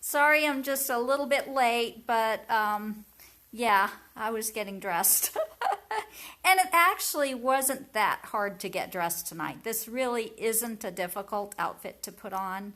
Sorry, I'm just a little bit late, but yeah, I was getting dressed. And it actually wasn't that hard to get dressed tonight. This really isn't a difficult outfit to put on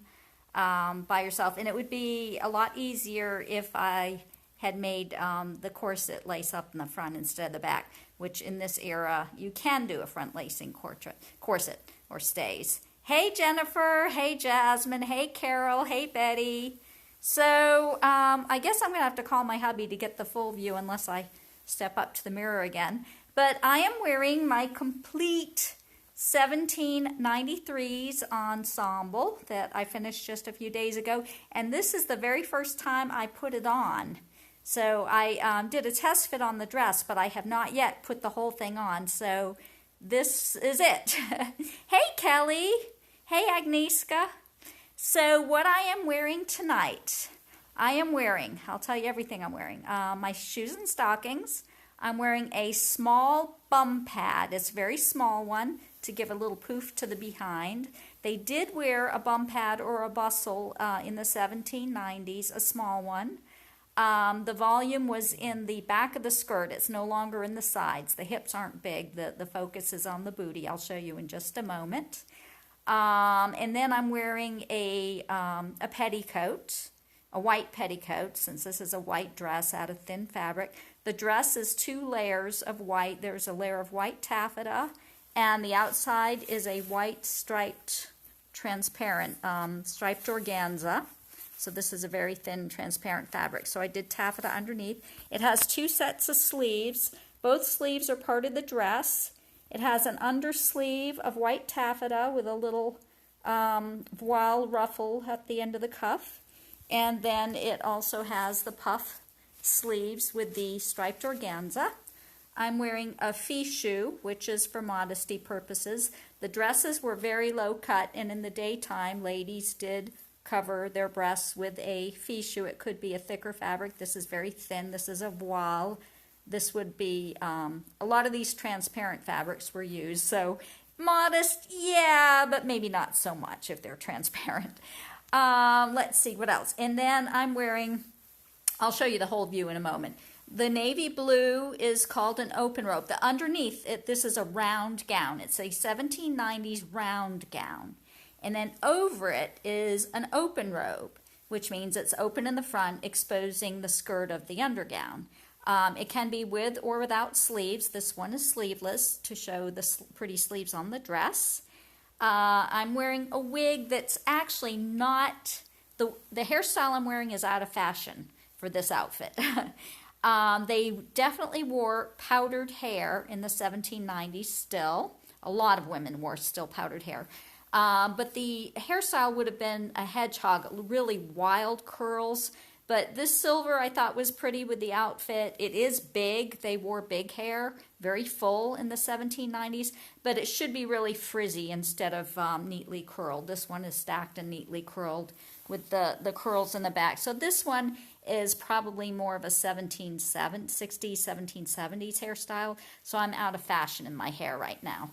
by yourself. And it would be a lot easier if I had made the corset lace up in the front instead of the back, which in this era, you can do a front lacing corset or stays. Hey, Jennifer. Hey, Jasmine. Hey, Carol. Hey, Betty. So I guess I'm going to have to call my hubby to get the full view unless I step up to the mirror again. But I am wearing my complete 1793's ensemble that I finished just a few days ago. And this is the very first time I put it on. So I did a test fit on the dress, but I have not yet put the whole thing on. So this is it. Hey, Kelly. Hey, Agnieszka. So what I am wearing tonight, I'll tell you everything I'm wearing. My shoes and stockings. I'm wearing a small bum pad. It's a very small one to give a little poof to the behind. They did wear a bum pad or a bustle in the 1790s, a small one. The volume was in the back of the skirt. It's no longer in the sides. The hips aren't big. The focus is on the booty. I'll show you in just a moment. And then I'm wearing a petticoat, a white petticoat, since this is a white dress out of thin fabric. The dress is 2 layers of white. There's a layer of white taffeta, and the outside is a white striped, transparent, striped organza. So this is a very thin, transparent fabric. So I did taffeta underneath. It has 2 sets of sleeves. Both sleeves are part of the dress. It has an undersleeve of white taffeta with a little voile ruffle at the end of the cuff. And then it also has the puff sleeves with the striped organza. I'm wearing a fichu, which is for modesty purposes. The dresses were very low cut, and in the daytime, ladies did cover their breasts with a fichu. It could be a thicker fabric. This is very thin. This is a voile. This would be, a lot of these transparent fabrics were used. So modest, yeah, but maybe not so much if they're transparent. Let's see what else. And then I'm wearing, I'll show you the whole view in a moment. The navy blue is called an open robe. The underneath it, this is a round gown. It's a 1790s round gown. And then over it is an open robe, which means it's open in the front, exposing the skirt of the undergown. It can be with or without sleeves. This one is sleeveless to show the pretty sleeves on the dress. I'm wearing a wig that's actually not, the hairstyle I'm wearing is out of fashion for this outfit. They definitely wore powdered hair in the 1790s still. A lot of women wore still powdered hair. But the hairstyle would have been a hedgehog, really wild curls. But this silver I thought was pretty with the outfit. It is big. They wore big hair, very full in the 1790s. But it should be really frizzy instead of neatly curled. This one is stacked and neatly curled with the curls in the back. So this one is probably more of a 1760s, 1770s hairstyle. So I'm out of fashion in my hair right now.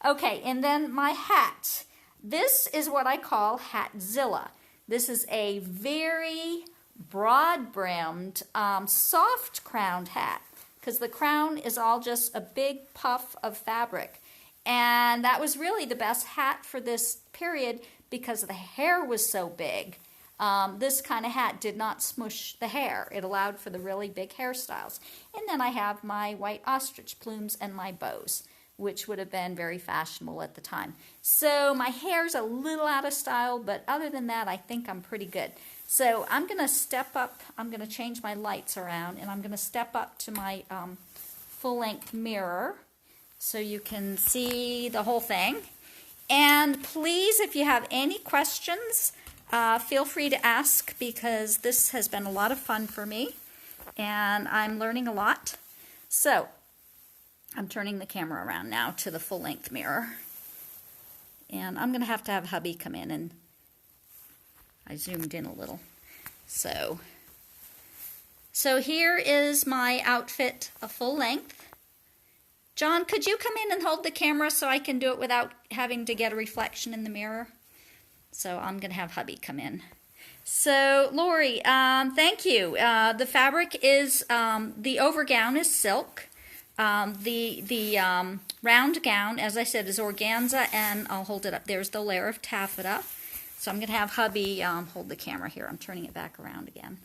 Okay, and then my hat. This is what I call Hatzilla. This is a very broad-brimmed, soft-crowned hat because the crown is all just a big puff of fabric. And that was really the best hat for this period because the hair was so big. This kind of hat did not smush the hair. It allowed for the really big hairstyles. And then I have my white ostrich plumes and my bows, which would have been very fashionable at the time. So my hair's a little out of style, but other than that, I think I'm pretty good. So I'm going to step up. I'm going to change my lights around, and I'm going to step up to my full-length mirror so you can see the whole thing. And please, if you have any questions, feel free to ask because this has been a lot of fun for me, and I'm learning a lot. So I'm turning the camera around now to the full-length mirror. And I'm going to have hubby come in, and I zoomed in a little. So here is my outfit, a full length. John, could you come in and hold the camera so I can do it without having to get a reflection in the mirror? So I'm going to have hubby come in. So, Lori, thank you. The fabric is, the overgown is silk. The round gown, as I said, is organza, and I'll hold it up. There's the layer of taffeta. So I'm going to have hubby hold the camera here. I'm turning it back around again.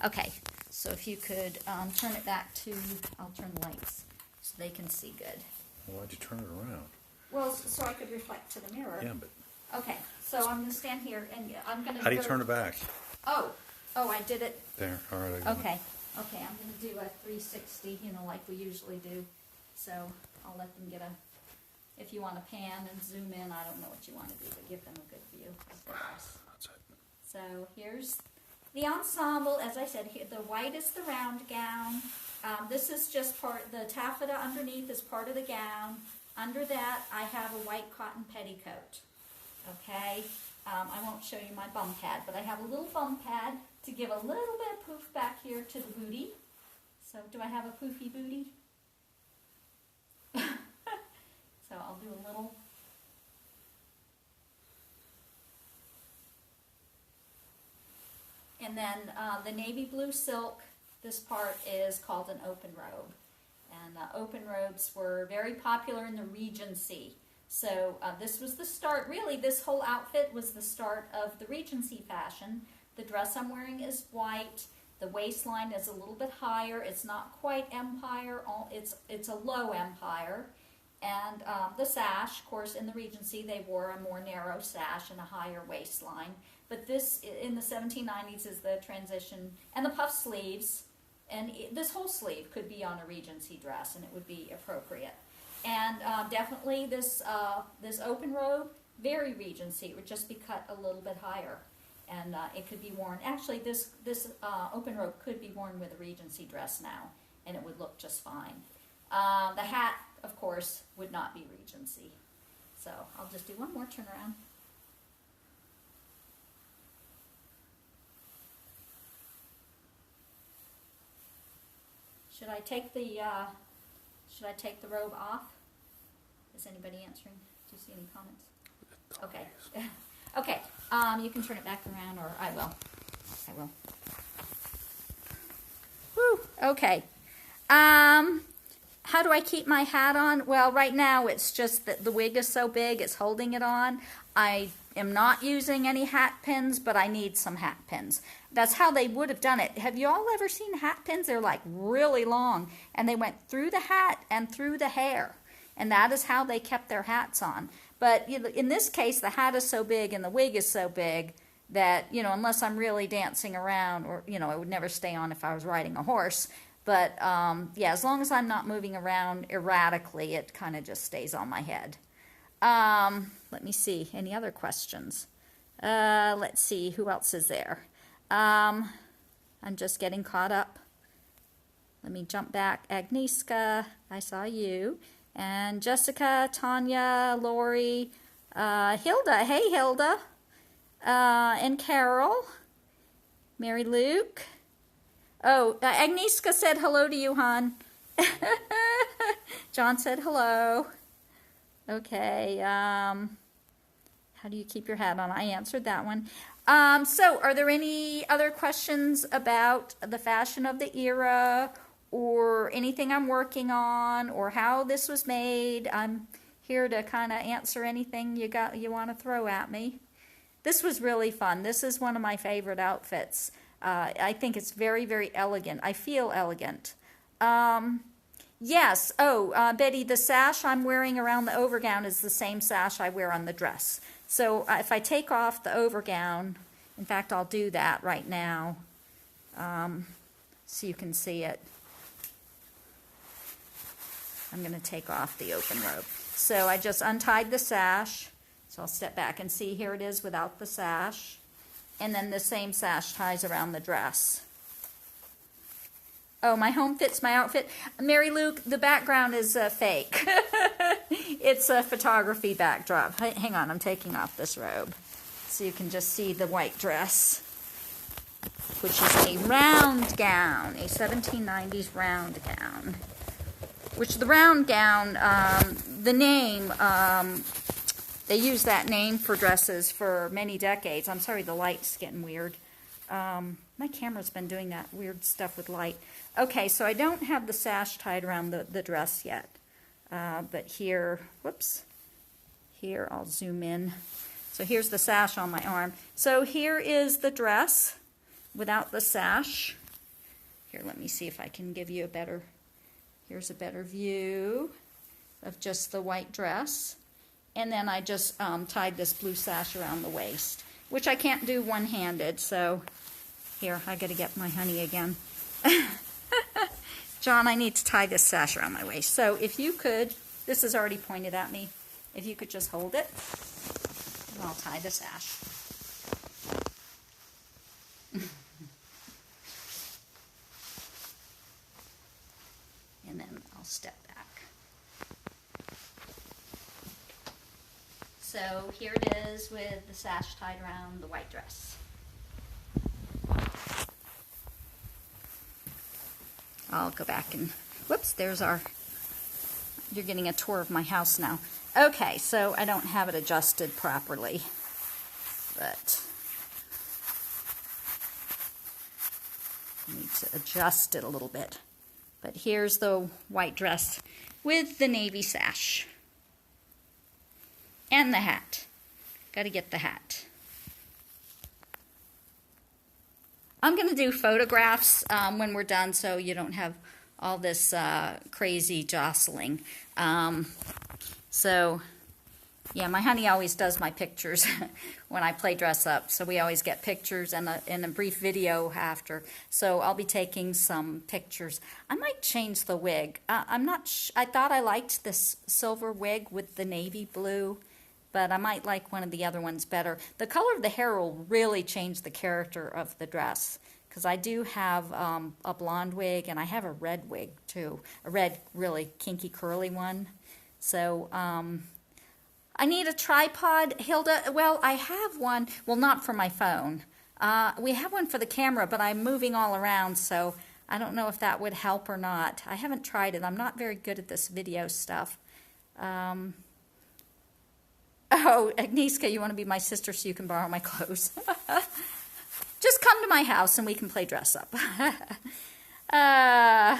Okay, so if you could turn it back to, I'll turn the lights so they can see good. Well, why'd you turn it around? Well, so I could reflect to the mirror. Yeah, but... Okay, so I'm going to stand here, and I'm going to How do you turn it back? Oh, I did it. There, all right. Okay, I'm going to do a 360, like we usually do. So I'll let them get if you want to pan and zoom in, I don't know what you want to do, but give them a good view of the dress. That's it. So here's the ensemble. As I said, here, the white is the round gown. This is just the taffeta underneath is part of the gown. Under that, I have a white cotton petticoat. Okay, I won't show you my bum pad, but I have a little bum pad to give a little bit of poof back here to the booty. So do I have a poofy booty? So I'll do a little. And then the navy blue silk, this part is called an open robe. And open robes were very popular in the Regency. So this was the start, really this whole outfit was the start of the Regency fashion. The dress I'm wearing is white. The waistline is a little bit higher. It's not quite empire, it's a low empire. And the sash, of course, in the Regency, they wore a more narrow sash and a higher waistline. But this, in the 1790s, is the transition. And the puff sleeves, and this whole sleeve could be on a Regency dress, and it would be appropriate. And definitely this open robe, very Regency. It would just be cut a little bit higher. And it could be worn, actually, this open robe could be worn with a Regency dress now, and it would look just fine. The hat, of course, would not be Regency. So I'll just do one more turnaround. Should I take the robe off? Is anybody answering? Do you see any comments? Okay. Okay. You can turn it back around, or I will. Woo. Okay. How do I keep my hat on? Well, right now it's just that the wig is so big, it's holding it on. I am not using any hat pins, but I need some hat pins. That's how they would have done it. Have you all ever seen hat pins? They're like really long, and they went through the hat and through the hair, and that is how they kept their hats on. But in this case, the hat is so big and the wig is so big that, unless I'm really dancing around, or, it would never stay on if I was riding a horse. But, yeah, as long as I'm not moving around erratically, it kind of just stays on my head. Let me see. Any other questions? Let's see. Who else is there? I'm just getting caught up. Let me jump back. Agnieszka, I saw you. And Jessica, Tanya, Lori, Hilda. Hey, Hilda. And Carol. Mary Luke. Oh, Agnieszka said hello to you, hon. John said hello. Okay. How do you keep your hat on? I answered that one. So, are there any other questions about the fashion of the era, or anything I'm working on, or how this was made? I'm here to kind of answer anything you want to throw at me. This was really fun. This is one of my favorite outfits. I think it's very, very elegant. I feel elegant. Yes. Oh, Betty, the sash I'm wearing around the overgown is the same sash I wear on the dress. So if I take off the overgown, in fact, I'll do that right now, so you can see it. I'm going to take off the open robe. So I just untied the sash. So I'll step back and see, here it is without the sash. And then the same sash ties around the dress. Oh, my home fits my outfit. Mary Luke, the background is fake. It's a photography backdrop. Hang on, I'm taking off this robe so you can just see the white dress, which is a round gown, a 1790s round gown. Which the round gown, the name They used that name for dresses for many decades. I'm sorry, the light's getting weird. My camera's been doing that weird stuff with light. Okay, so I don't have the sash tied around the dress yet. But here, whoops, here I'll zoom in. So here's the sash on my arm. So here is the dress without the sash. Here, let me see if I can give you a better, here's a better view of just the white dress. And then I just tied this blue sash around the waist, which I can't do one-handed, so here, I gotta get my honey again. John, I need to tie this sash around my waist. So if you could, this is already pointed at me, if you could just hold it, and I'll tie the sash. And then I'll step back. So here it is with the sash tied around the white dress. I'll go back and, whoops, there's our, you're getting a tour of my house now. Okay, so I don't have it adjusted properly, but I need to adjust it a little bit. But here's the white dress with the navy sash. And the hat. Got to get the hat. I'm going to do photographs when we're done so you don't have all this crazy jostling. So, yeah, my honey always does my pictures when I play dress up. So we always get pictures and a brief video after. So I'll be taking some pictures. I might change the wig. I'm not I thought I liked this silver wig with the navy blue, but I might like one of the other ones better. The color of the hair will really change the character of the dress, because I do have a blonde wig, and I have a red wig, too. A red, really kinky, curly one. So, I need a tripod, Hilda. Well, I have one. Well, not for my phone. We have one for the camera, but I'm moving all around, so I don't know if that would help or not. I haven't tried it. I'm not very good at this video stuff. Oh, Agnieszka, you want to be my sister so you can borrow my clothes? Just come to my house and we can play dress up. Yeah,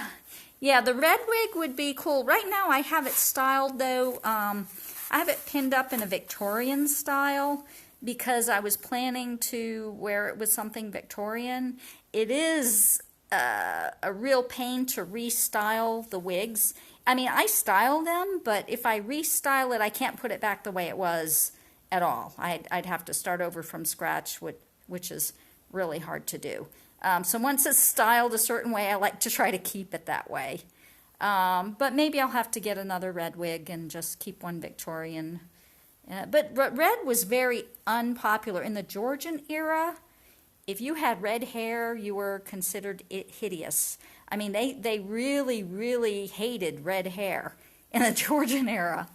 the red wig would be cool. Right now I have it styled, though. I have it pinned up in a Victorian style because I was planning to wear it with something Victorian. It is a real pain to restyle the wigs. I mean, I style them, but if I restyle it, I can't put it back the way it was at all. I'd have to start over from scratch, which is really hard to do. So once it's styled a certain way, I like to try to keep it that way. But maybe I'll have to get another red wig and just keep one Victorian. But red was very unpopular. In the Georgian era, if you had red hair, you were considered hideous. I mean, they really, really hated red hair in the Georgian era.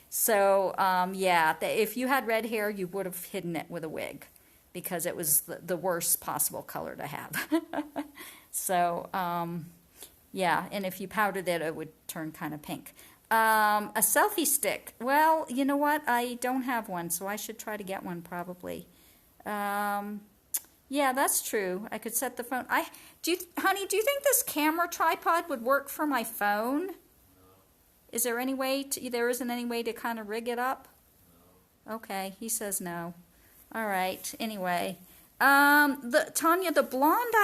So, yeah, if you had red hair, you would have hidden it with a wig because it was the worst possible color to have. So, yeah, and if you powdered it, it would turn kind of pink. A selfie stick. Well, you know what? I don't have one, so I should try to get one probably. Yeah, that's true. I could set the phone. Honey, do you think this camera tripod would work for my phone? No. Is there any way there isn't any way to kind of rig it up? No. Okay, he says no. All right, anyway. Tanya, the blonde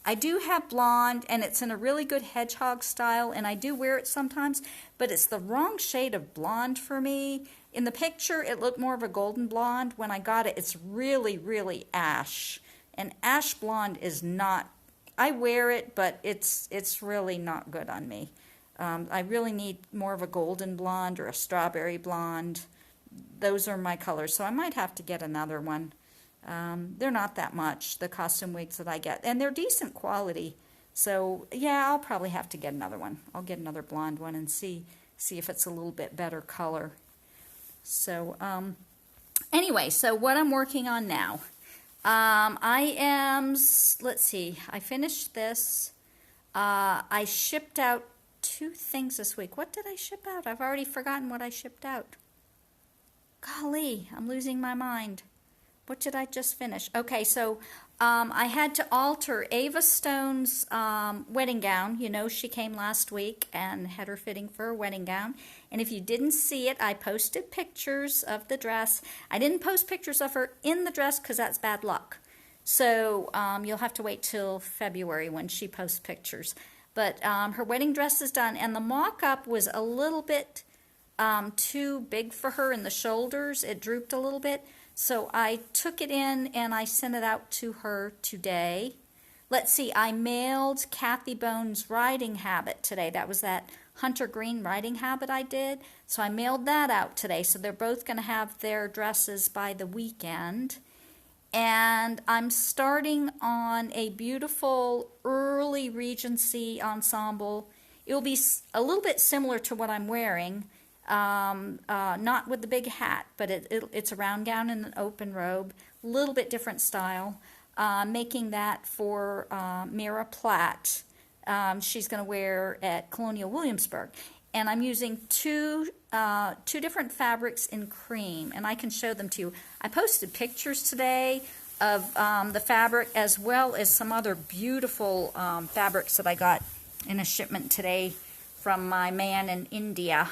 I do have blonde, and it's in a really good hedgehog style, and I do wear it sometimes, but it's the wrong shade of blonde for me. In the picture, it looked more of a golden blonde. When I got it, it's really, really ash. And ash blonde is not, I wear it, but it's really not good on me. I really need more of a golden blonde or a strawberry blonde. Those are my colors, so I might have to get another one. They're not that much, the costume wigs that I get, and they're decent quality. So, yeah, I'll probably have to get another one. I'll get another blonde one and see if it's a little bit better color. So, anyway, so what I'm working on now. Let's see, I finished this. I shipped out 2 things this week. What did I ship out? I've already forgotten what I shipped out. Golly, I'm losing my mind. What did I just finish? Okay, so I had to alter Ava Stone's wedding gown. You know, she came last week and had her fitting for her wedding gown. And if you didn't see it, I posted pictures of the dress. I didn't post pictures of her in the dress because that's bad luck. So you'll have to wait till February when she posts pictures. But her wedding dress is done, and the mock-up was a little bit too big for her in the shoulders. It drooped a little bit. So I took it in and I sent it out to her today. Let's see, I mailed Kathy Bone's riding habit today. That was that hunter green riding habit I did. So I mailed that out today. So they're both going to have their dresses by the weekend. And I'm starting on a beautiful early Regency ensemble. It will be a little bit similar to what I'm wearing. Not with the big hat, but it's a round gown and an open robe, a little bit different style. Making that for Mira Platt. She's going to wear at Colonial Williamsburg. And I'm using two different fabrics in cream, and I can show them to you. I posted pictures today of the fabric as well as some other beautiful fabrics that I got in a shipment today from my man in India.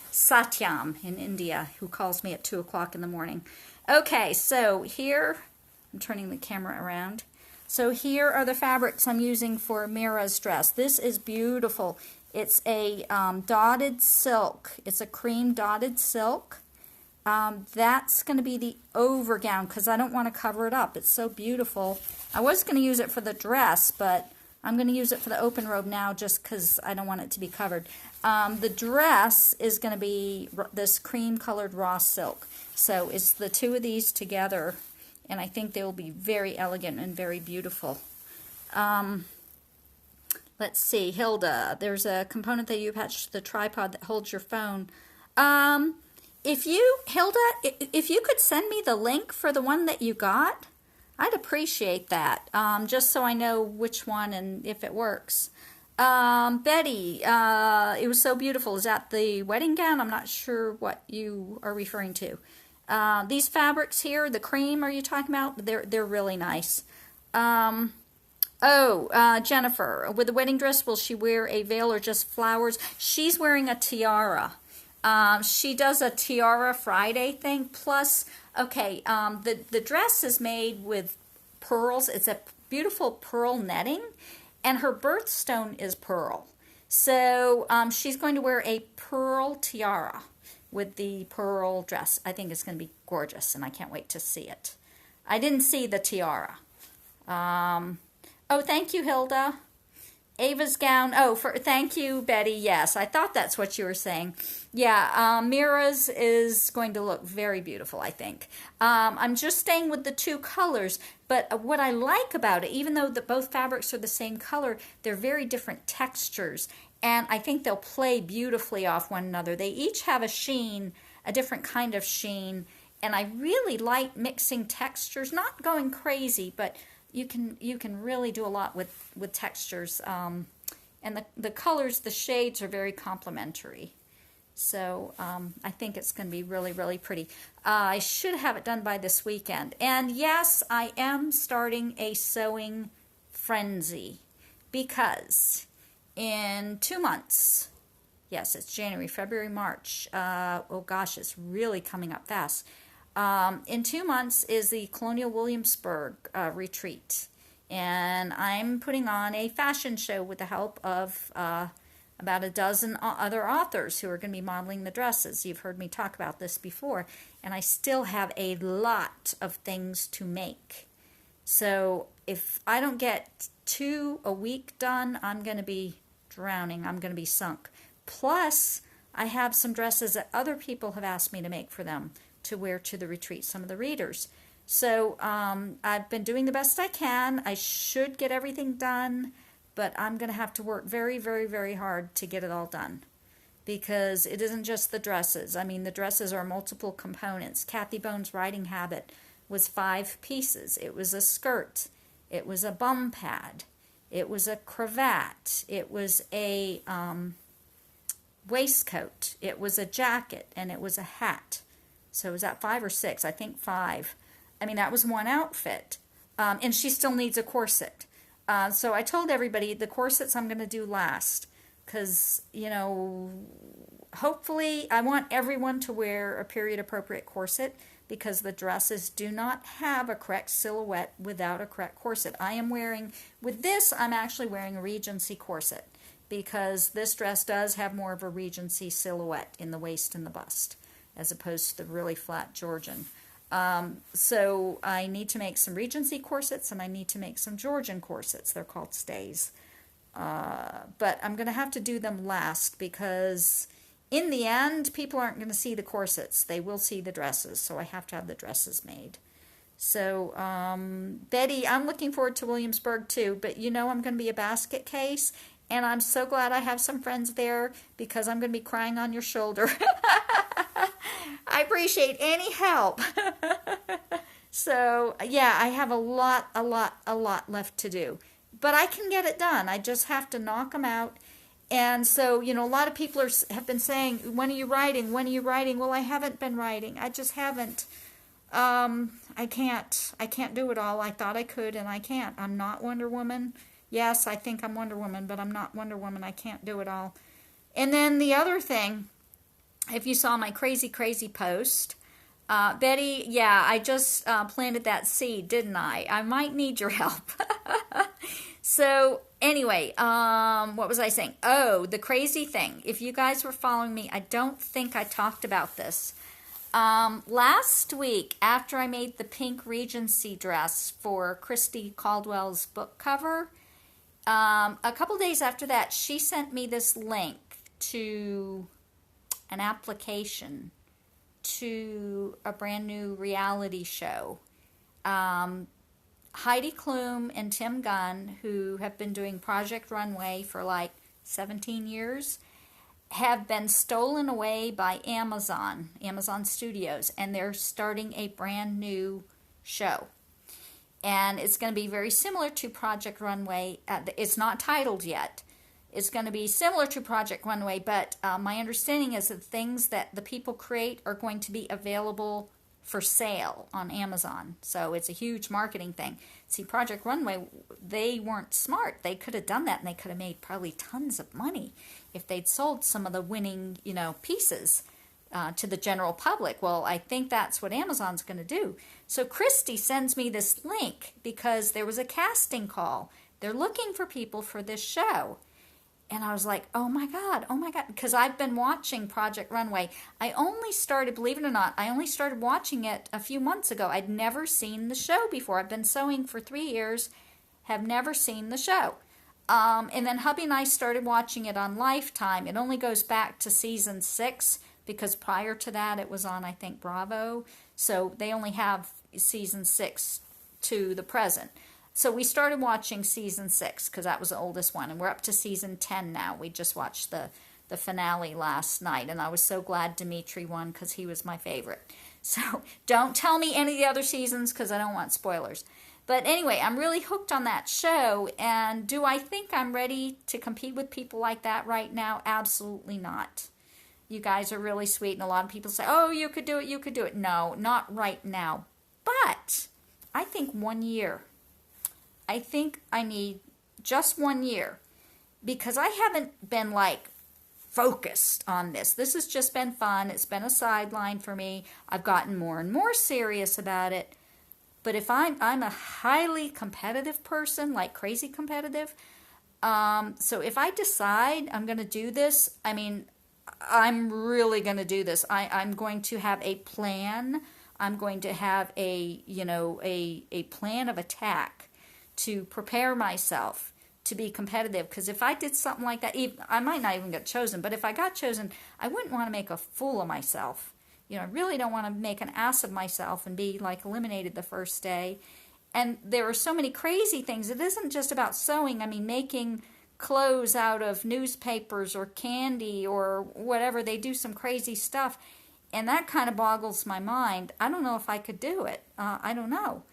Satyam in India, who calls me at 2 o'clock in the morning. Okay, so here, I'm turning the camera around. So here are the fabrics I'm using for Mira's dress. This is beautiful. It's a dotted silk. It's a cream dotted silk. That's going to be the overgown because I don't want to cover it up. It's so beautiful. I was going to use it for the dress, but I'm going to use it for the open robe now just because I don't want it to be covered. The dress is going to be this cream-colored raw silk. So it's the two of these together, and I think they will be very elegant and very beautiful. Let's see, Hilda, there's a component that you attach to the tripod that holds your phone. Hilda, if you could send me the link for the one that you got, I'd appreciate that, just so I know which one and if it works. Betty, it was so beautiful. Is that the wedding gown? I'm not sure what you are referring to. These fabrics here, the cream, are you talking about? They're really nice. Jennifer, with the wedding dress, will she wear a veil or just flowers? She's wearing a tiara. She does a Tiara Friday thing. Plus, the dress is made with pearls. It's a beautiful pearl netting, and her birthstone is pearl. So she's going to wear a pearl tiara with the pearl dress. I think it's going to be gorgeous, and I can't wait to see it. I didn't see the tiara. Thank you, Hilda. Ava's gown. Thank you, Betty. Yes, I thought that's what you were saying. Yeah, Mira's is going to look very beautiful, I think. I'm just staying with the two colors, but what I like about it, even though both fabrics are the same color, they're very different textures, and I think they'll play beautifully off one another. They each have a sheen, a different kind of sheen, and I really like mixing textures, not going crazy, but you can really do a lot with textures, and the colors, the shades are very complementary. So I think it's going to be really, really pretty. I should have it done by this weekend. And yes, I am starting a sewing frenzy because in 2 months, yes, it's January, February, March. It's really coming up fast. In 2 months is the Colonial Williamsburg retreat, and I'm putting on a fashion show with the help of about a dozen other authors who are going to be modeling the dresses. You've heard me talk about this before, and I still have a lot of things to make. So if I don't get 2 a week done, I'm going to be drowning. I'm going to be sunk. Plus, I have some dresses that other people have asked me to make for them to wear to the retreat, some of the readers. So I've been doing the best I can. I should get everything done, but I'm going to have to work very, very, very hard to get it all done because it isn't just the dresses. I mean, the dresses are multiple components. Kathy Bone's riding habit was 5 pieces. It was a skirt. It was a bum pad. It was a cravat. It was a waistcoat. It was a jacket, and it was a hat. So is that 5 or 6? I think 5. I mean, that was one outfit. And she still needs a corset. So I told everybody the corsets I'm going to do last. Because, hopefully I want everyone to wear a period appropriate corset, because the dresses do not have a correct silhouette without a correct corset. With this, I'm actually wearing a Regency corset, because this dress does have more of a Regency silhouette in the waist and the bust, as opposed to the really flat Georgian. So I need to make some Regency corsets, and I need to make some Georgian corsets. They're called stays. But I'm going to have to do them last, because in the end, people aren't going to see the corsets. They will see the dresses, so I have to have the dresses made. So, Betty, I'm looking forward to Williamsburg too, but I'm going to be a basket case, and I'm so glad I have some friends there, because I'm going to be crying on your shoulder. I appreciate any help. So, yeah, I have a lot left to do. But I can get it done. I just have to knock them out. And so, a lot of people have been saying, when are you writing? When are you writing? Well, I haven't been writing. I just haven't. I can't do it all. I thought I could, and I can't. I'm not Wonder Woman. Yes, I think I'm Wonder Woman, but I'm not Wonder Woman. I can't do it all. And then the other thing, if you saw my crazy post, Betty, yeah, I just planted that seed, didn't I? I might need your help. So anyway, what was I saying? Oh, the crazy thing. If you guys were following me, I don't think I talked about this. Last week, after I made the pink Regency dress for Christy Caldwell's book cover, a couple days after that, she sent me this link to an application to a brand new reality show. Heidi Klum and Tim Gunn, who have been doing Project Runway for like 17 years, have been stolen away by Amazon Studios, and they're starting a brand new show. And it's going to be very similar to Project Runway. It's not titled yet. It's going to be similar to Project Runway, but my understanding is that things that the people create are going to be available for sale on Amazon. So it's a huge marketing thing. See, Project Runway, they weren't smart. They could have done that, and they could have made probably tons of money if they'd sold some of the winning, pieces to the general public. Well, I think that's what Amazon's going to do. So Christy sends me this link because there was a casting call. They're looking for people for this show. And I was like, oh my God, because I've been watching Project Runway. I only started, believe it or not, watching it a few months ago. I'd never seen the show before. I've been sewing for 3 years, have never seen the show. And then hubby and I started watching it on Lifetime. It only goes back to season 6, because prior to that it was on, I think, Bravo. So they only have season 6 to the present. So we started watching season 6 because that was the oldest one, and we're up to season 10 now. We just watched the finale last night, and I was so glad Dimitri won because he was my favorite. So don't tell me any of the other seasons because I don't want spoilers. But anyway, I'm really hooked on that show, and do I think I'm ready to compete with people like that right now? Absolutely not. You guys are really sweet, and a lot of people say, oh, you could do it. No, not right now. But I think 1 year. I think I need just 1 year, because I haven't been focused on this. This has just been fun. It's been a sideline for me. I've gotten more and more serious about it. But if I'm a highly competitive person, like crazy competitive. So if I decide I'm going to do this, I'm really going to do this. I'm going to have a plan. I'm going to have a plan of attack to prepare myself to be competitive. Because if I did something like that, I might not even get chosen. But if I got chosen, I wouldn't want to make a fool of myself. I really don't want to make an ass of myself and be eliminated the first day. And there are so many crazy things. It isn't just about sewing. Making clothes out of newspapers or candy or whatever. They do some crazy stuff. And that kind of boggles my mind. I don't know if I could do it. I don't know.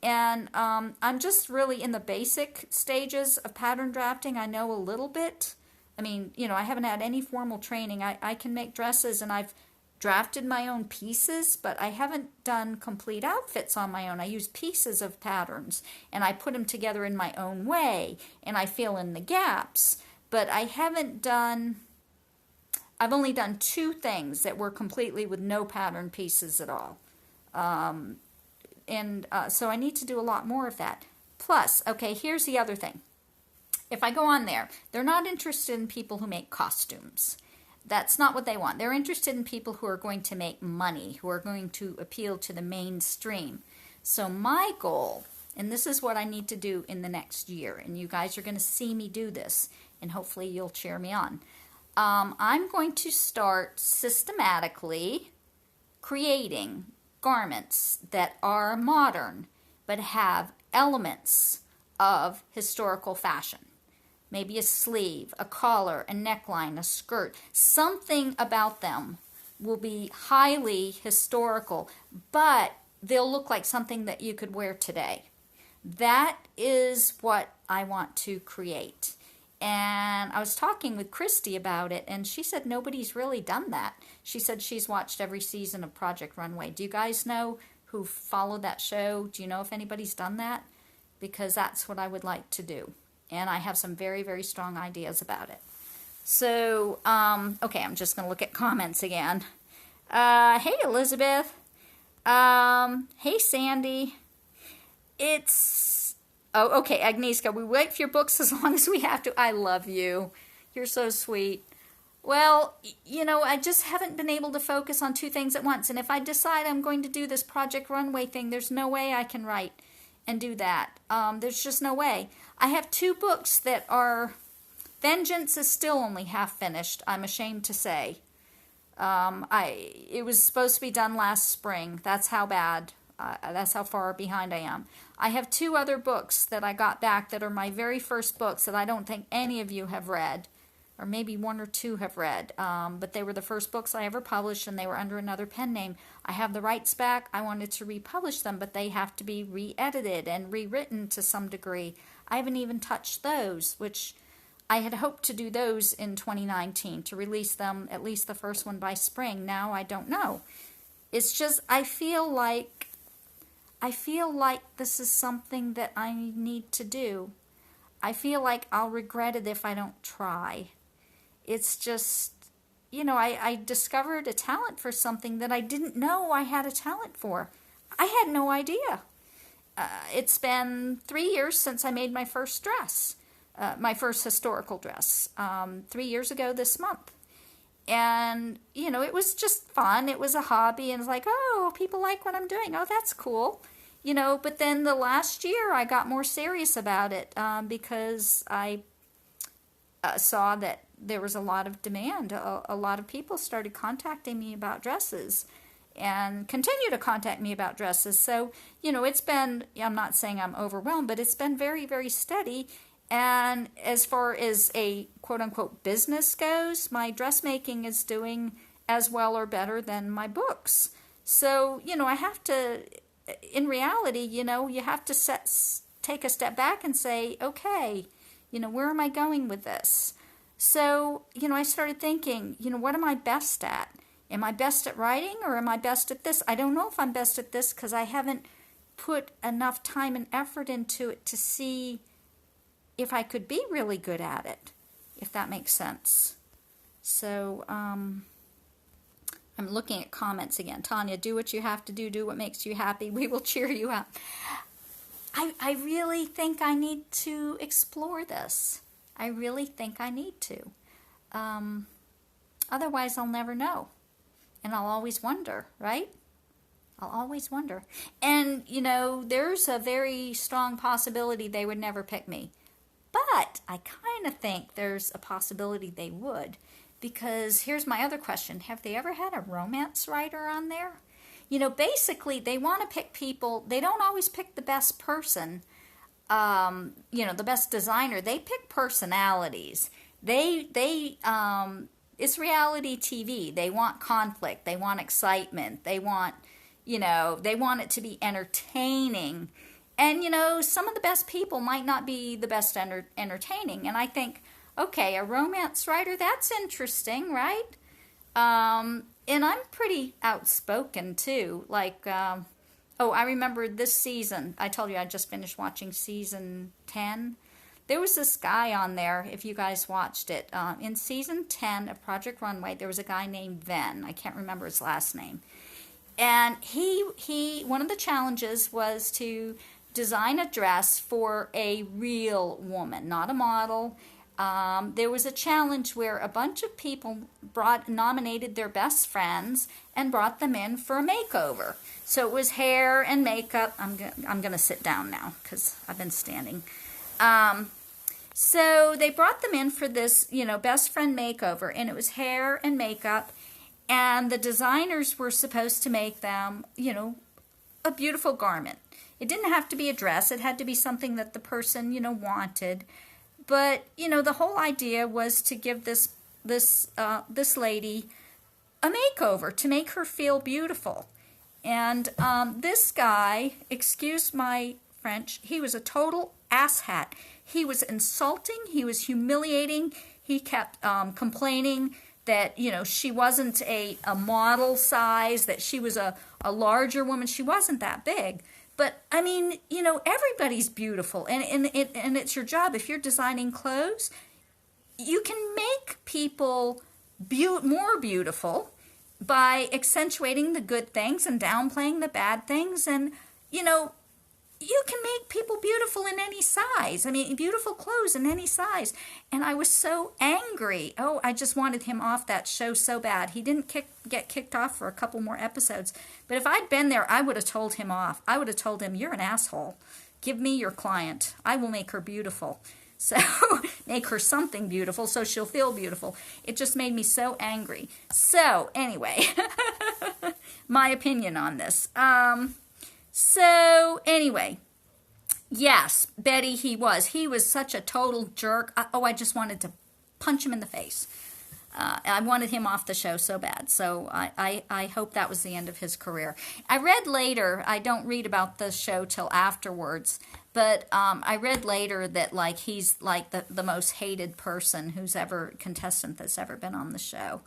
And I'm just really in the basic stages of pattern drafting. I know a little bit. I haven't had any formal training. I can make dresses, and I've drafted my own pieces, but I haven't done complete outfits on my own. I use pieces of patterns and I put them together in my own way and I fill in the gaps, but I've only done 2 things that were completely with no pattern pieces at all. So I need to do a lot more of that. Plus, okay, here's the other thing. If I go on there, they're not interested in people who make costumes. That's not what they want. They're interested in people who are going to make money, who are going to appeal to the mainstream. So my goal, and this is what I need to do in the next year, and you guys are going to see me do this, and hopefully you'll cheer me on. I'm going to start systematically creating garments that are modern, but have elements of historical fashion. Maybe a sleeve, a collar, a neckline, a skirt. Something about them will be highly historical, but they'll look like something that you could wear today. That is what I want to create. And I was talking with Christy about it, and she said nobody's really done that. She said she's watched every season of Project Runway. Do you guys know who followed that show? Do you know if anybody's done that? Because that's what I would like to do. And I have some very, very strong ideas about it. So, okay, I'm just going to look at comments again. Hey, Elizabeth. Hey, Sandy. Oh, okay, Agnieszka, we wait for your books as long as we have to. I love you. You're so sweet. Well, I just haven't been able to focus on 2 things at once. And if I decide I'm going to do this Project Runway thing, there's no way I can write and do that. There's just no way. I have 2 books that are... Vengeance is still only half finished, I'm ashamed to say. It was supposed to be done last spring. That's how bad, that's how far behind I am. I have 2 other books that I got back that are my very first books that I don't think any of you have read. Or maybe 1 or 2 have read. But they were the first books I ever published, and they were under another pen name. I have the rights back. I wanted to republish them, but they have to be re-edited and rewritten to some degree. I haven't even touched those, which I had hoped to do those in 2019, to release them, at least the first one by spring. Now I don't know. It's just, I feel like this is something that I need to do. I feel like I'll regret it if I don't try. It's just, I discovered a talent for something that I didn't know I had a talent for. I had no idea. It's been 3 years since I made my first dress, my first historical dress, 3 years ago this month. And, it was just fun. It was a hobby, and it's like, oh, people like what I'm doing. Oh, that's cool. But then the last year I got more serious about it because I saw that there was a lot of demand. A lot of people started contacting me about dresses and continue to contact me about dresses. So, it's been, I'm not saying I'm overwhelmed, but it's been very, very steady. And as far as a quote-unquote business goes, my dressmaking is doing as well or better than my books. So, I have to... In reality, you have to take a step back and say, okay, where am I going with this? So, I started thinking, what am I best at? Am I best at writing, or am I best at this? I don't know if I'm best at this because I haven't put enough time and effort into it to see if I could be really good at it, if that makes sense. So, I'm looking at comments again. Tanya, do what you have to do what makes you happy. We will cheer you up. I really think I need to explore this. I really think I need to. Otherwise, I'll never know. And I'll always wonder, right? I'll always wonder. And, there's a very strong possibility they would never pick me. But I kind of think there's a possibility they would. Because here's my other question. Have they ever had a romance writer on there? Basically, they want to pick people. They don't always pick the best person, the best designer. They pick personalities. It's reality TV. They want conflict. They want excitement. They want, they want it to be entertaining. And, some of the best people might not be the best entertaining. And I think, okay, a romance writer, that's interesting, right? And I'm pretty outspoken too. Like, oh, I remember this season. I told you I just finished watching season 10. There was this guy on there, if you guys watched it. In season 10 of Project Runway, there was a guy named Vane. I can't remember his last name. And he one of the challenges was to design a dress for a real woman, not a model. There was a challenge where a bunch of people nominated their best friends and brought them in for a makeover. So it was hair and makeup. I'm gonna sit down now because I've been standing. So they brought them in for this, best friend makeover, and it was hair and makeup, and the designers were supposed to make them, a beautiful garment. It didn't have to be a dress. It had to be something that the person, wanted. But, the whole idea was to give this lady a makeover, to make her feel beautiful. And this guy, excuse my French, he was a total asshat. He was insulting. He was humiliating. He kept complaining that, she wasn't a model size, that she was a larger woman. She wasn't that big. But, I mean, everybody's beautiful. And it's your job. If you're designing clothes, you can make people more beautiful by accentuating the good things and downplaying the bad things. And, you can make people beautiful in any size. I mean, beautiful clothes in any size. And I was so angry. Oh, I just wanted him off that show so bad. He didn't get kicked off for a couple more episodes. But if I'd been there, I would have told him off. I would have told him, you're an asshole. Give me your client. I will make her beautiful. So make her something beautiful so she'll feel beautiful. It just made me so angry. So anyway, my opinion on this. So anyway, yes, Betty, he was such a total jerk. I just wanted to punch him in the face. I wanted him off the show so bad. So I hope that was the end of his career. I read later, I don't read about the show till afterwards, but I read later that he's the most hated contestant that's ever been on the show.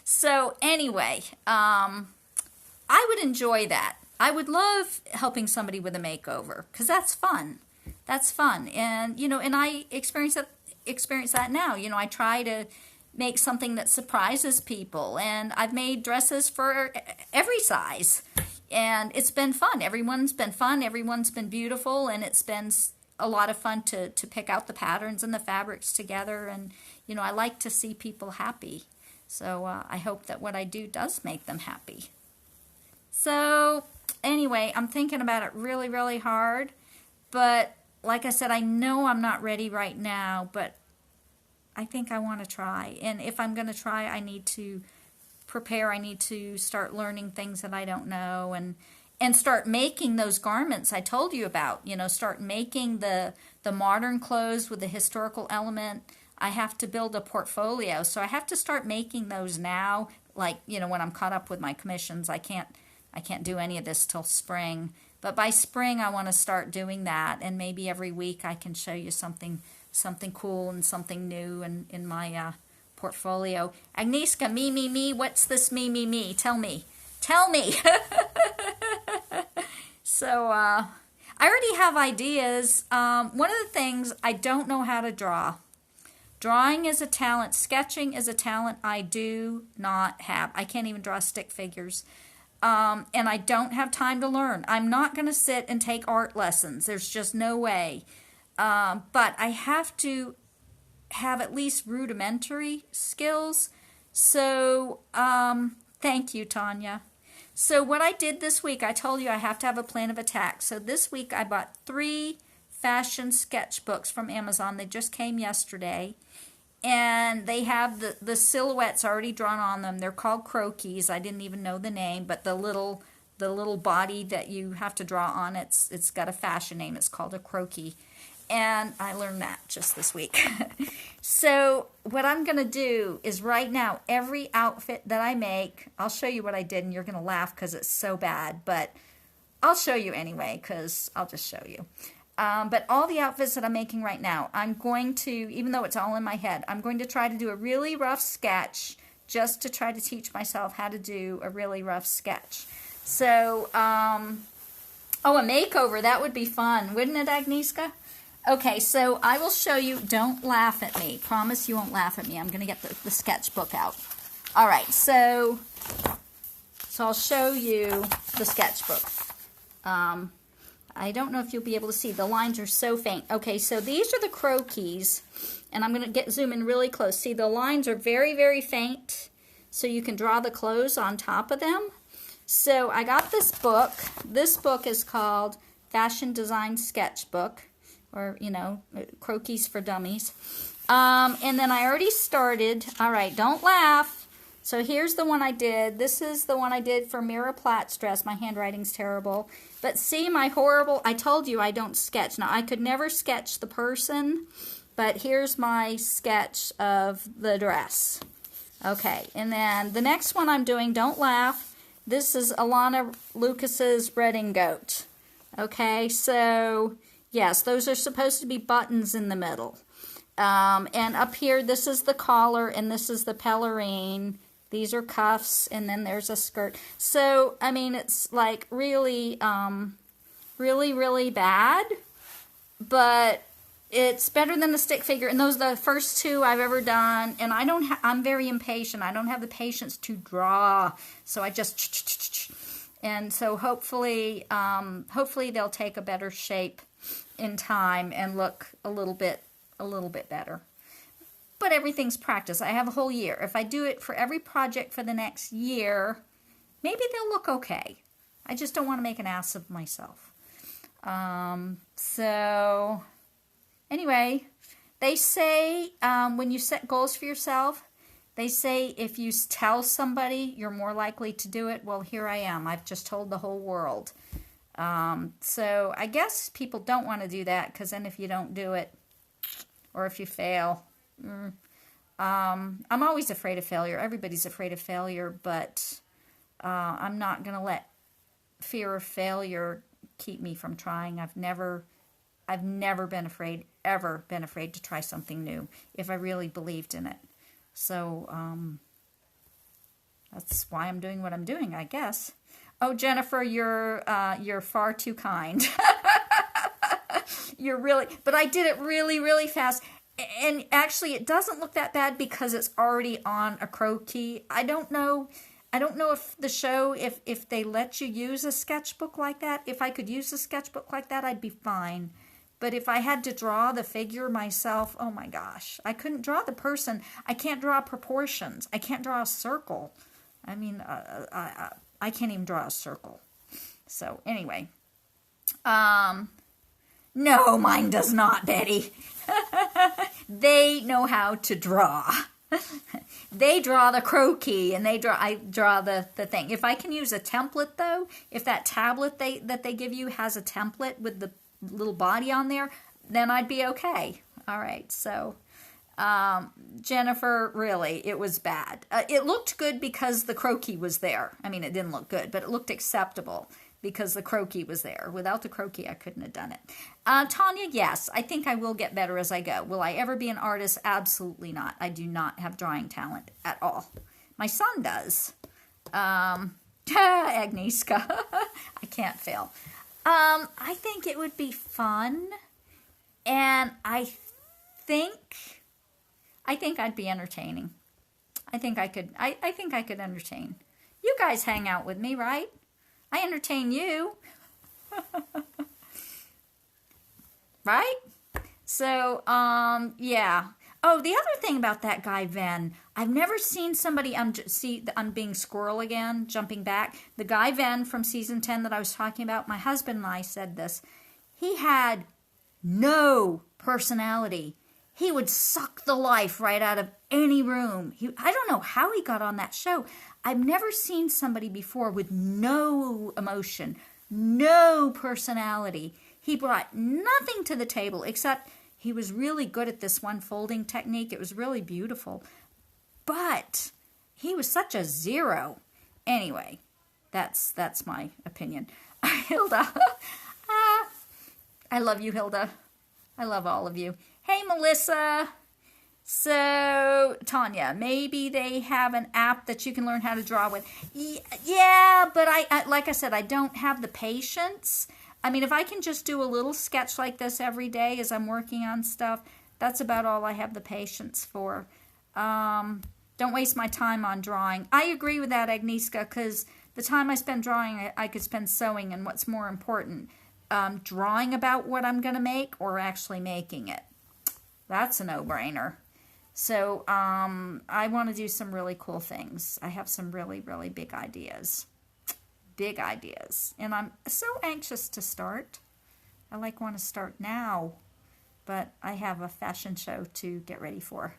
So anyway, I would enjoy that. I would love helping somebody with a makeover because that's fun. That's fun. And, and I experience that now. I try to make something that surprises people. And I've made dresses for every size. And it's been fun. Everyone's been fun. Everyone's been beautiful. And it's been a lot of fun to pick out the patterns and the fabrics together. And, I like to see people happy. So I hope that what I do does make them happy. So anyway, I'm thinking about it really, really hard. But like I said, I know I'm not ready right now, but I think I want to try. And if I'm going to try, I need to prepare. I need to start learning things that I don't know and start making those garments I told you about. Start making the modern clothes with the historical element. I have to build a portfolio. So I have to start making those now. When I'm caught up with my commissions, I can't do any of this till spring. But by spring, I want to start doing that. And maybe every week I can show you something cool and something new in my portfolio. Agnieszka, me, what's this me? Tell me. So I already have ideas. One of the things, I don't know how to draw. Drawing is a talent. Sketching is a talent I do not have. I can't even draw stick figures. And I don't have time to learn. I'm not going to sit and take art lessons. There's just no way. But I have to have at least rudimentary skills. So, thank you, Tanya. So what I did this week, I told you I have to have a plan of attack. So this week I bought 3 fashion sketchbooks from Amazon. They just came yesterday. And they have the silhouettes already drawn on them. They're called croquis. I didn't even know the name, but the little body that you have to draw on, it's got a fashion name. It's called a croquis. And I learned that just this week. So what I'm going to do is right now, every outfit that I make, I'll show you what I did, and you're going to laugh because it's so bad. But I'll show you anyway because I'll just show you. But all the outfits that I'm making right now, I'm going to, even though it's all in my head, I'm going to try to do a really rough sketch just to try to teach myself how to do a really rough sketch. So, oh, a makeover, that would be fun, wouldn't it, Agnieszka? Okay, so I will show you. Don't laugh at me. Promise you won't laugh at me. I'm going to get the sketchbook out. All right, so I'll show you the sketchbook. I don't know if you'll be able to see. The lines are so faint. Okay, so these are the croquis, and I'm going to zoom in really close. See, the lines are very, very faint, so you can draw the clothes on top of them. So I got this book. This book is called Fashion Design Sketchbook, or, you know, Croquis for Dummies. And then I already started. All right, don't laugh. So here's the one I did. This is the one I did for Mira Platt's dress. My handwriting's terrible. But see my horrible, I told you I don't sketch. Now, I could never sketch the person, but here's my sketch of the dress. Okay, and then the next one I'm doing, don't laugh, this is Alana Lucas's Redingote. Okay, so yes, those are supposed to be buttons in the middle. And up here, this is the collar, and this is the pelerine. These are cuffs, and then there's a skirt. So, I mean, it's like really, really, really bad, but it's better than the stick figure. And those are the first two I've ever done, and I'm very impatient. I don't have the patience to draw, so I just, and so hopefully they'll take a better shape in time and look a little bit better. But everything's practice. I have a whole year. If I do it for every project for the next year, maybe they'll look okay. I just don't want to make an ass of myself. So, anyway, they say when you set goals for yourself, they say if you tell somebody, you're more likely to do it. Well, here I am. I've just told the whole world. So, I guess people don't want to do that, because then if you don't do it, or if you fail, I'm always afraid of failure. Everybody's afraid of failure, but I'm not going to let fear of failure keep me from trying. I've never been afraid, ever been afraid to try something new if I really believed in it. So that's why I'm doing what I'm doing, I guess. Oh, Jennifer, you're far too kind. But I did it really, really fast. And actually, it doesn't look that bad because it's already on a croquis. I don't know if the show, if they let you use a sketchbook like that. If I could use a sketchbook like that, I'd be fine. But if I had to draw the figure myself, oh my gosh. I couldn't draw the person. I can't draw proportions. I can't draw a circle. I mean, I can't even draw a circle. So, anyway. No, mine does not, Betty. They know how to draw. They draw the croquis, and I draw the thing. If I can use a template, though, if that tablet that they give you has a template with the little body on there, then I'd be okay. All right, so Jennifer, really, it was bad. It looked good because the croquis was there. I mean, it didn't look good, but it looked acceptable because the croquis was there. Without the croquis, I couldn't have done it. Tanya, yes, I think I will get better as I go. Will I ever be an artist? Absolutely not. I do not have drawing talent at all. My son does. Agnieszka, I can't fail. I think it would be fun, and I think I'd be entertaining. I think I could entertain. You guys hang out with me, right? I entertain you. Right? So, yeah. Oh, the other thing about that guy, Vane, I've never seen somebody, I'm being squirrel again, jumping back. The guy, Vane, from season 10 that I was talking about, my husband and I said this. He had no personality. He would suck the life right out of any room. I don't know how he got on that show. I've never seen somebody before with no emotion, no personality. He brought nothing to the table except he was really good at this one folding technique. It was really beautiful. But he was such a zero. Anyway, that's my opinion. Hilda. I love you, Hilda. I love all of you. Hey, Melissa. So, Tanya, maybe they have an app that you can learn how to draw with. Yeah, but I like I said, I don't have the patience. I mean, if I can just do a little sketch like this every day as I'm working on stuff, that's about all I have the patience for. Don't waste my time on drawing. I agree with that, Agnieszka, because the time I spend drawing, I could spend sewing, and what's more important, drawing about what I'm going to make or actually making it. That's a no-brainer. So I want to do some really cool things. I have some really, really big ideas. Big ideas. And I'm so anxious to start. I want to start now. But I have a fashion show to get ready for.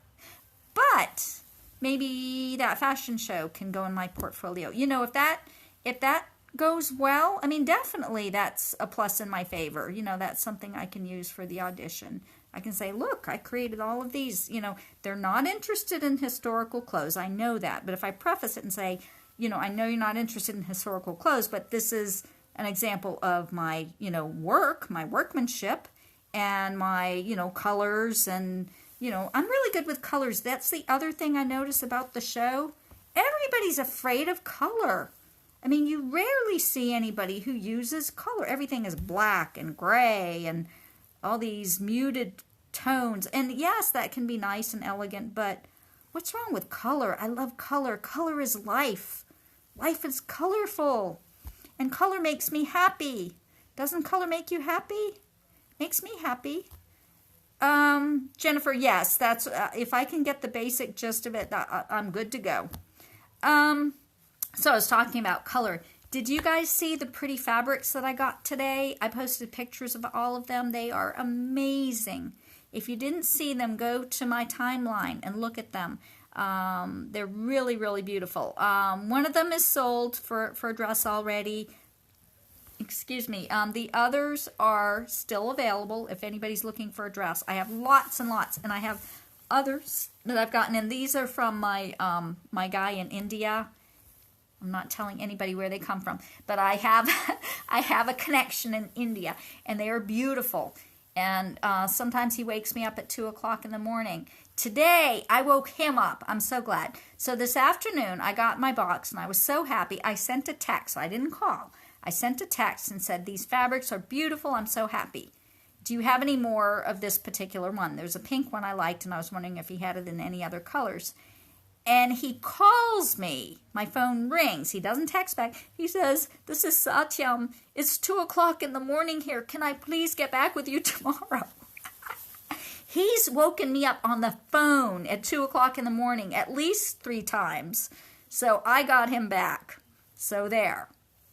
But maybe that fashion show can go in my portfolio. You know, if that goes well, I mean, definitely that's a plus in my favor. You know, that's something I can use for the audition. I can say, look, I created all of these. You know, they're not interested in historical clothes. I know that. But if I preface it and say, you know, I know you're not interested in historical clothes, but this is an example of my, you know, work, my workmanship, and my, you know, colors. And, you know, I'm really good with colors. That's the other thing I notice about the show. Everybody's afraid of color. I mean, you rarely see anybody who uses color. Everything is black and gray and all these muted tones. And yes, that can be nice and elegant, but what's wrong with color? I love color. Color is life. Life is colorful. And color makes me happy. Doesn't color make you happy? Makes me happy. Jennifer, yes, that's if I can get the basic gist of it, I'm good to go. So I was talking about color. Did you guys see the pretty fabrics that I got today? I posted pictures of all of them. They are amazing. If you didn't see them, go to my timeline and look at them. They're really, really beautiful. One of them is sold for a dress already. Excuse me. The others are still available if anybody's looking for a dress. I have lots and lots, and I have others that I've gotten, and these are from my my guy in India. I'm not telling anybody where they come from, but I have I have a connection in India, and they are beautiful. And sometimes he wakes me up at 2 o'clock in the morning. Today, I woke him up. I'm so glad. So this afternoon, I got my box, and I was so happy. I sent a text. I didn't call. I sent a text and said, these fabrics are beautiful. I'm so happy. Do you have any more of this particular one? There's a pink one I liked, and I was wondering if he had it in any other colors. And he calls me. My phone rings. He doesn't text back. He says, this is Satyam. It's 2 o'clock in the morning here. Can I please get back with you tomorrow? He's woken me up on the phone at 2 o'clock in the morning at least 3 times. So I got him back. So there.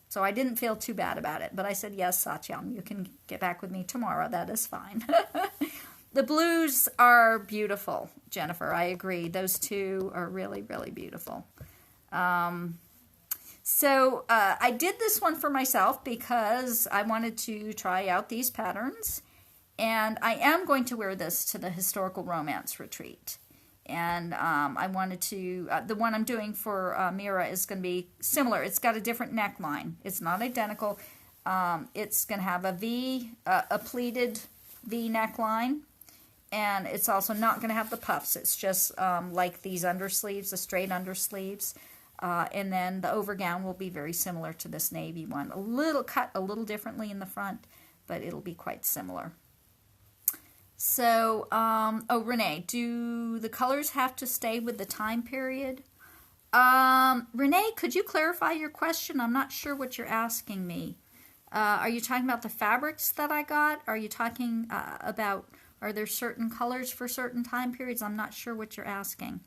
So I didn't feel too bad about it. But I said, yes, Satyam, you can get back with me tomorrow. That is fine. The blues are beautiful, Jennifer. I agree. Those two are really, really beautiful. So I did this one for myself because I wanted to try out these patterns. And I am going to wear this to the historical romance retreat. And I wanted to, the one I'm doing for Mira is going to be similar. It's got a different neckline. It's not identical. It's going to have a pleated V neckline. And it's also not going to have the puffs. It's just like these undersleeves, the straight undersleeves. And then the overgown will be very similar to this navy one. A little cut a little differently in the front, but it'll be quite similar. So, Renee, do the colors have to stay with the time period? Renee, could you clarify your question? I'm not sure what you're asking me. Are you talking about the fabrics that I got? Are you talking about, are there certain colors for certain time periods? I'm not sure what you're asking.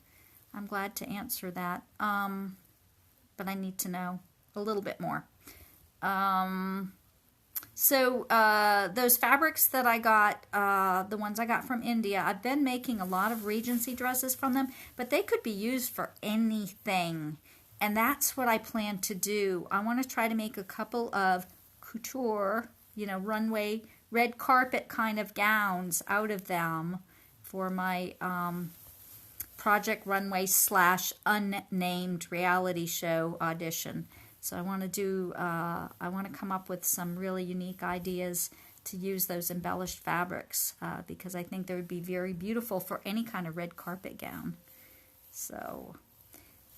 I'm glad to answer that, but I need to know a little bit more. So those fabrics that I got, the ones I got from India, I've been making a lot of Regency dresses from them, but they could be used for anything. And that's what I plan to do. I want to try to make a couple of couture, runway, red carpet kind of gowns out of them for my Project Runway / unnamed reality show audition. So I want to come up with some really unique ideas to use those embellished fabrics because I think they would be very beautiful for any kind of red carpet gown. So,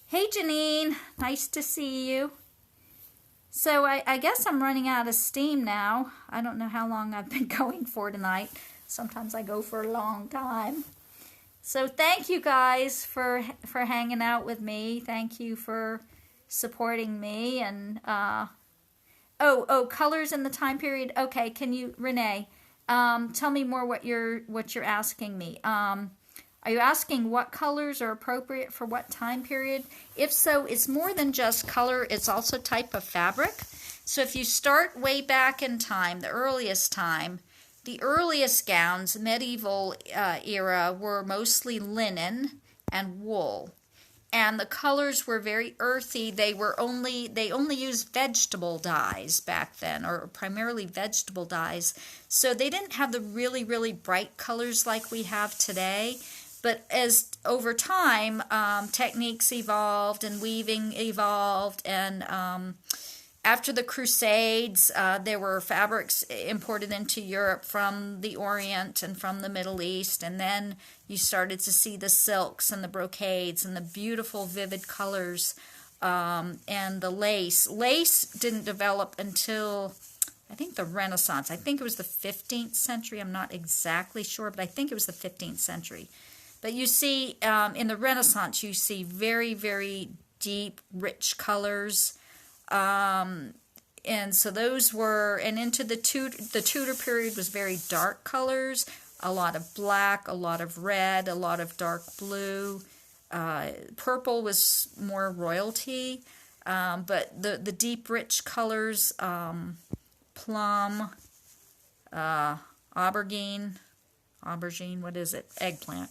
hey Janine, nice to see you. So I guess I'm running out of steam now. I don't know how long I've been going for tonight. Sometimes I go for a long time. So thank you guys for hanging out with me. Thank you for supporting me. And colors in the time period. Okay, can you, Renee, tell me more what you're asking me. Are you asking what colors are appropriate for what time period? If so, it's more than just color, it's also type of fabric. So if you start way back in time, the earliest gowns, medieval era, were mostly linen and wool. And the colors were very earthy. They only used vegetable dyes back then, or primarily vegetable dyes. So they didn't have the really, really bright colors like we have today. But as over time, techniques evolved and weaving evolved, and after the Crusades, there were fabrics imported into Europe from the Orient and from the Middle East, and then you started to see the silks and the brocades and the beautiful vivid colors and the lace. Lace didn't develop until, I think, the Renaissance. I think it was the 15th century. I'm not exactly sure, but I think it was the 15th century. But you see, in the Renaissance, you see very, very deep, rich colors. And so those were, and into the Tudor period was very dark colors, a lot of black, a lot of red, a lot of dark blue. Purple was more royalty, but the deep, rich colors, plum, aubergine, what is it? Eggplant.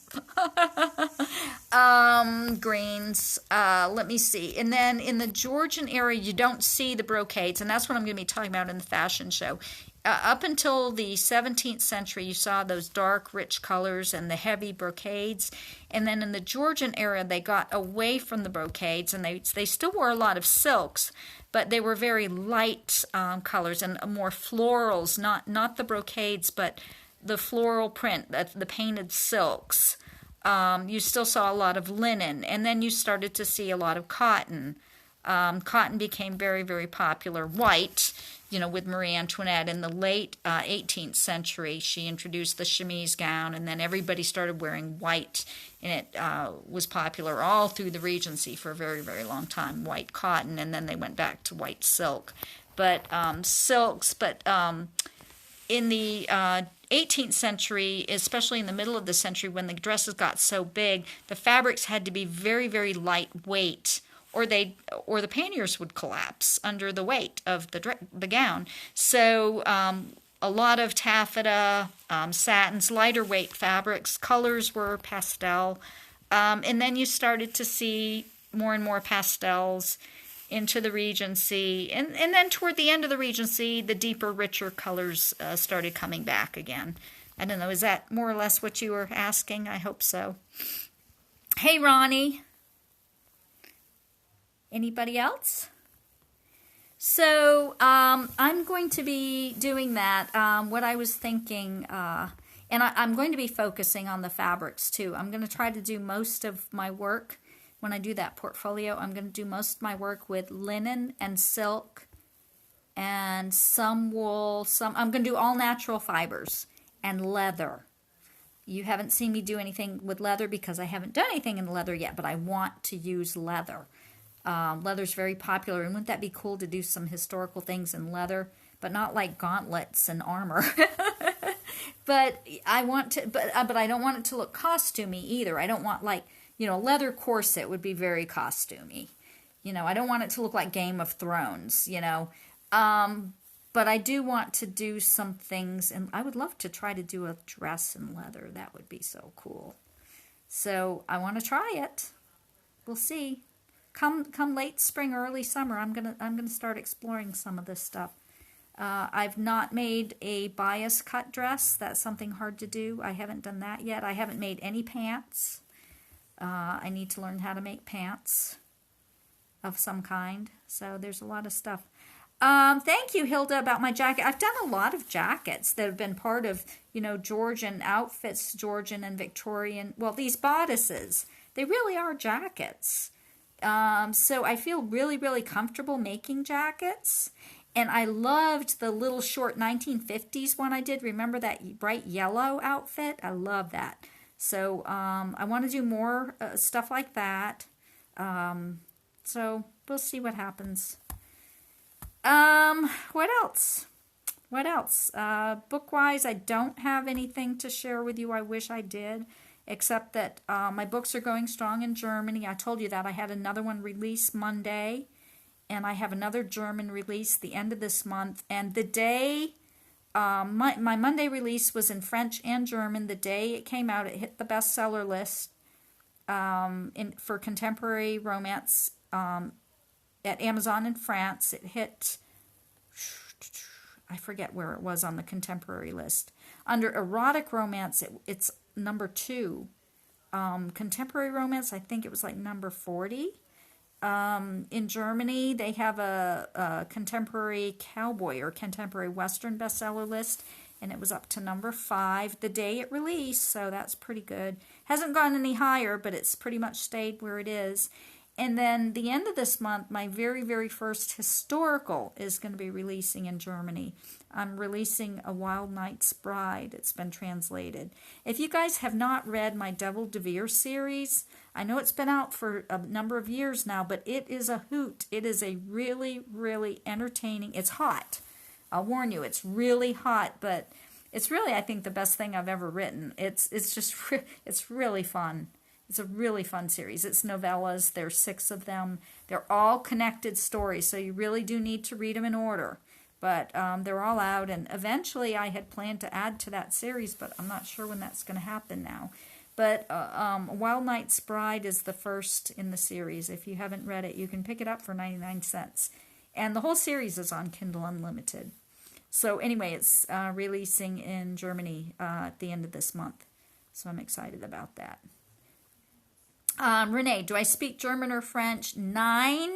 Greens. Let me see. And then in the Georgian era, you don't see the brocades, and that's what I'm going to be talking about in the fashion show. Up until the 17th century, you saw those dark, rich colors and the heavy brocades. And then in the Georgian era, they got away from the brocades, and they still wore a lot of silks, but they were very light colors and more florals, not the brocades, but the floral print, the painted silks. You still saw a lot of linen, and then you started to see a lot of cotton. Cotton became very, very popular. White, with Marie Antoinette in the late 18th century, she introduced the chemise gown, and then everybody started wearing white, and it was popular all through the Regency for a very, very long time, white cotton, and then they went back to white silk. But in the 18th century, especially in the middle of the century, when the dresses got so big, the fabrics had to be very, very lightweight, or the panniers would collapse under the weight of the gown. So a lot of taffeta, satins, lighter weight fabrics, colors were pastel, and then you started to see more and more pastels into the Regency, and then toward the end of the Regency, the deeper, richer colors started coming back again. I don't know, is that more or less what you were asking? I hope so. Hey, Ronnie. Anybody else? So I'm going to be doing that. What I was thinking, and I'm going to be focusing on the fabrics too. I'm going to try to do most of my work. When I do that portfolio, I'm going to do most of my work with linen and silk and some wool. I'm going to do all natural fibers and leather. You haven't seen me do anything with leather because I haven't done anything in leather yet, but I want to use leather. Leather's very popular, and wouldn't that be cool to do some historical things in leather, but not like gauntlets and armor. But I want to, but I don't want it to look costumey either. I don't want leather corset would be very costumey. I don't want it to look like Game of Thrones, But I do want to do some things, and I would love to try to do a dress in leather. That would be so cool. So I want to try it. We'll see. Come late spring, early summer, I'm gonna start exploring some of this stuff. I've not made a bias cut dress. That's something hard to do. I haven't done that yet. I haven't made any pants. I need to learn how to make pants of some kind. So there's a lot of stuff. Thank you, Hilda, about my jacket. I've done a lot of jackets that have been part of, Georgian outfits, Georgian and Victorian. Well, these bodices, they really are jackets. So I feel really, really comfortable making jackets. And I loved the little short 1950s one I did. Remember that bright yellow outfit? I love that. So I want to do more stuff like that. So we'll see what happens. What else? Book-wise, I don't have anything to share with you. I wish I did, except that my books are going strong in Germany. I told you that I had another one release Monday, and I have another German release the end of this month. And the day, my Monday release was in French and German. The day it came out, it hit the bestseller list for contemporary romance at Amazon in France. It hit, I forget where it was on the contemporary list. Under erotic romance, it's number 2. Contemporary romance, I think it was like number 40. In Germany, they have a contemporary cowboy or contemporary western bestseller list, and it was up to number 5 the day it released, so that's pretty good. Hasn't gone any higher, but it's pretty much stayed where it is. And then the end of this month, my very, very first historical is going to be releasing in Germany. I'm releasing A Wild Knight's Bride. It's been translated. If you guys have not read my Devil de Vere series, I know it's been out for a number of years now, but it is a hoot. It is a really, really entertaining. It's hot. I'll warn you, it's really hot, but it's really, I think, the best thing I've ever written. It's really fun. It's a really fun series. It's novellas. There's 6 of them. They're all connected stories, so you really do need to read them in order. But they're all out, and eventually I had planned to add to that series, but I'm not sure when that's going to happen now. But Wild Knight's Bride is the first in the series. If you haven't read it, you can pick it up for 99 cents. And the whole series is on Kindle Unlimited. So anyway, it's releasing in Germany at the end of this month. So I'm excited about that. Renee, do I speak German or French? 9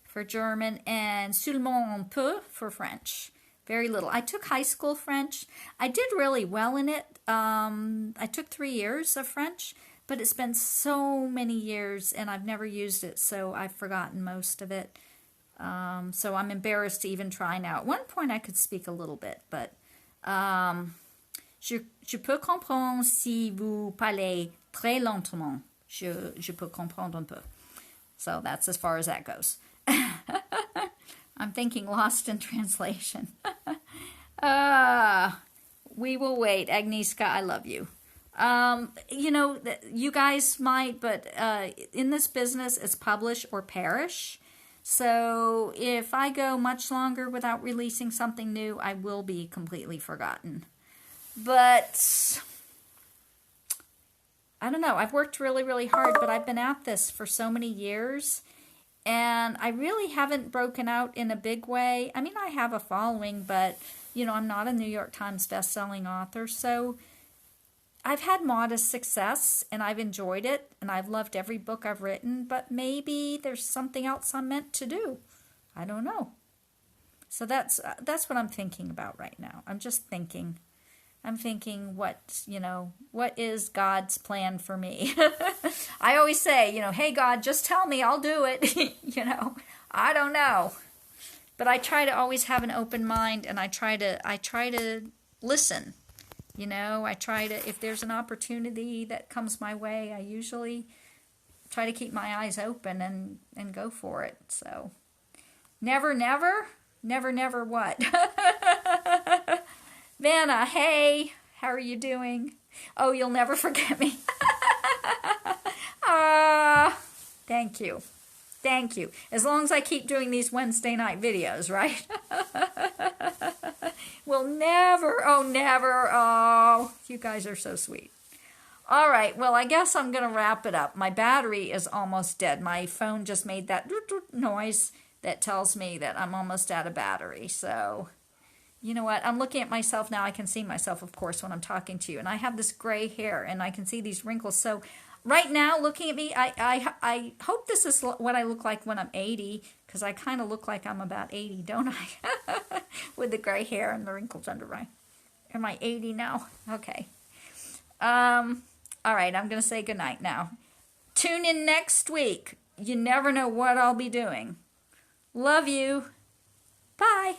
for German and seulement un peu for French. Very little. I took high school French. I did really well in it. I took 3 years of French, but it's been so many years and I've never used it, so I've forgotten most of it. So I'm embarrassed to even try now. At one point I could speak a little bit, but je peux comprendre si vous parlez très lentement. Je peux comprendre un peu. So that's as far as that goes. I'm thinking lost in translation. We will wait. Agnieszka, I love you. You guys might, but in this business, it's publish or perish. So if I go much longer without releasing something new, I will be completely forgotten. But I don't know. I've worked really, really hard, but I've been at this for so many years, and I really haven't broken out in a big way. I mean, I have a following, but, I'm not a New York Times best-selling author, so I've had modest success, and I've enjoyed it, and I've loved every book I've written, but maybe there's something else I'm meant to do. I don't know. So that's what I'm thinking about right now. I'm just thinking. I'm thinking, what is God's plan for me? I always say, hey, God, just tell me, I'll do it. I don't know. But I try to always have an open mind, and I try to listen. I try to, if there's an opportunity that comes my way, I usually try to keep my eyes open and go for it. So, never what? Vanna, hey, how are you doing? Oh, you'll never forget me. Thank you. Thank you. As long as I keep doing these Wednesday night videos, right? Never. Oh, you guys are so sweet. All right, well, I guess I'm going to wrap it up. My battery is almost dead. My phone just made that noise that tells me that I'm almost out of battery, so... You know what? I'm looking at myself now. I can see myself, of course, when I'm talking to you. And I have this gray hair, and I can see these wrinkles. So right now, looking at me, I hope this is what I look like when I'm 80. because I kind of look like I'm about 80, don't I? With the gray hair and the wrinkles under my... Am I 80 now? Okay. All right, I'm going to say goodnight now. Tune in next week. You never know what I'll be doing. Love you. Bye.